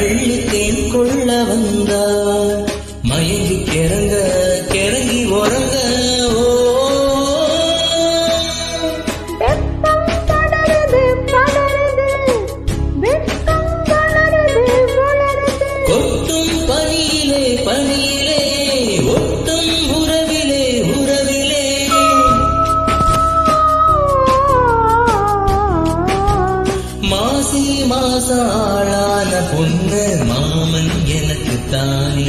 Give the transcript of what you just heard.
அள்ளித்தேன் கொள்ள வந்தார் மயங்கி கிறங்க கிறங்கி உறங்க கொட்டும் பனியிலே பனியிலே ஒட்டும் உறவிலே உறவிலே மாசி மாசாளான பொண்ணு மாமன் எனக்கு தானே